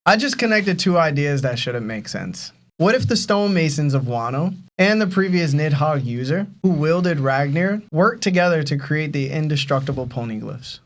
I just connected two ideas that shouldn't make sense. What if the stonemasons of Wano and the previous Nidhogg user who wielded Ragnir worked together to create the indestructible Poneglyphs?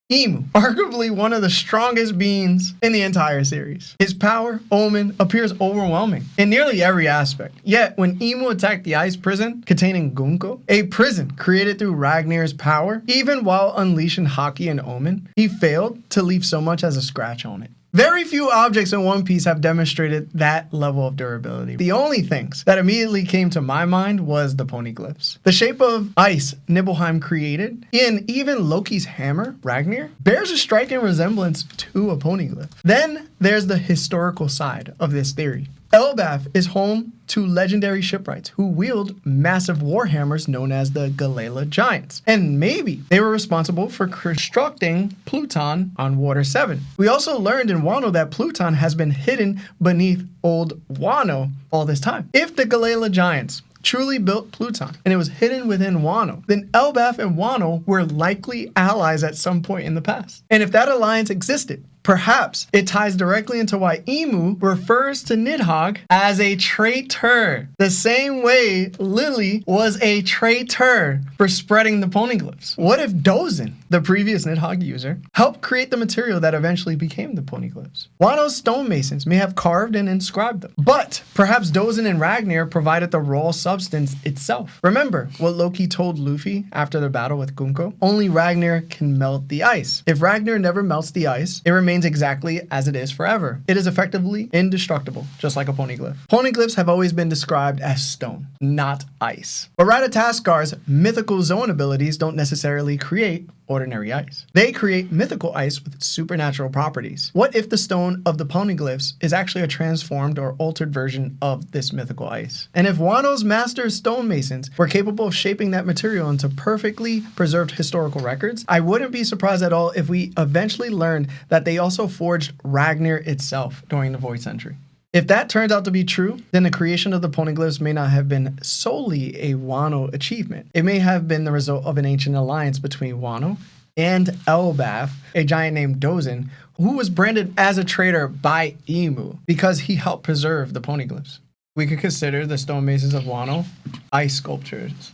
Imu, arguably one of the strongest beings in the entire series. His power, Omen, appears overwhelming in nearly every aspect. Yet, when Imu attacked the ice prison containing Gunko, a prison created through Ragnir's power, even while unleashing Haki and Omen, he failed to leave so much as a scratch on it. Very few objects in One Piece have demonstrated that level of durability. The only things that immediately came to my mind was the Poneglyphs. The shape of ice Nibelheim created, and even Loki's hammer, Ragnir, bears a striking resemblance to a Poneglyph. Then there's the historical side of this theory. Elbaf is home to legendary shipwrights who wield massive warhammers known as the Galela Giants. And maybe they were responsible for constructing Pluton on Water 7. We also learned in Wano that Pluton has been hidden beneath Old Wano all this time. If the Galela Giants truly built Pluton and it was hidden within Wano, then Elbaf and Wano were likely allies at some point in the past. And if that alliance existed, perhaps it ties directly into why Imu refers to Nidhogg as a traitor, the same way Lily was a traitor for spreading the Poneglyphs. What if Dozen, the previous Nidhogg user, helped create the material that eventually became the Poneglyphs? Wano's stonemasons may have carved and inscribed them, but perhaps Dozen and Ragnir provided the raw substance itself. Remember what Loki told Luffy after the battle with Gunko? Only Ragnir can melt the ice. If Ragnir never melts the ice, it remains exactly as it is forever. It is effectively indestructible, just like a poneglyph. Poneglyphs have always been described as stone, not ice. But Ratataskar's mythical zone abilities don't necessarily create ordinary ice. They create mythical ice with supernatural properties. What if the stone of the Poneglyphs is actually a transformed or altered version of this mythical ice? And if Wano's master stonemasons were capable of shaping that material into perfectly preserved historical records, I wouldn't be surprised at all if we eventually learned that they also forged Ragnir itself during the Void Century. If that turns out to be true, then the creation of the Poneglyphs may not have been solely a Wano achievement. It may have been the result of an ancient alliance between Wano and Elbaf, a giant named Dozen, who was branded as a traitor by Imu because he helped preserve the Poneglyphs. We could consider the stonemasons of Wano ice sculptures.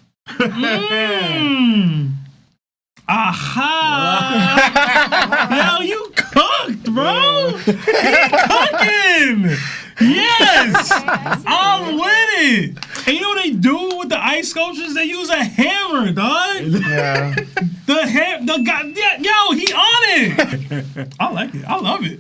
Aha! Yo, you cooked, bro! He cooking! Yes! I'm with it! And you know what they do with the ice sculptures? They use a hammer, dog! Yeah. Yo, he on it! I like it. I love it.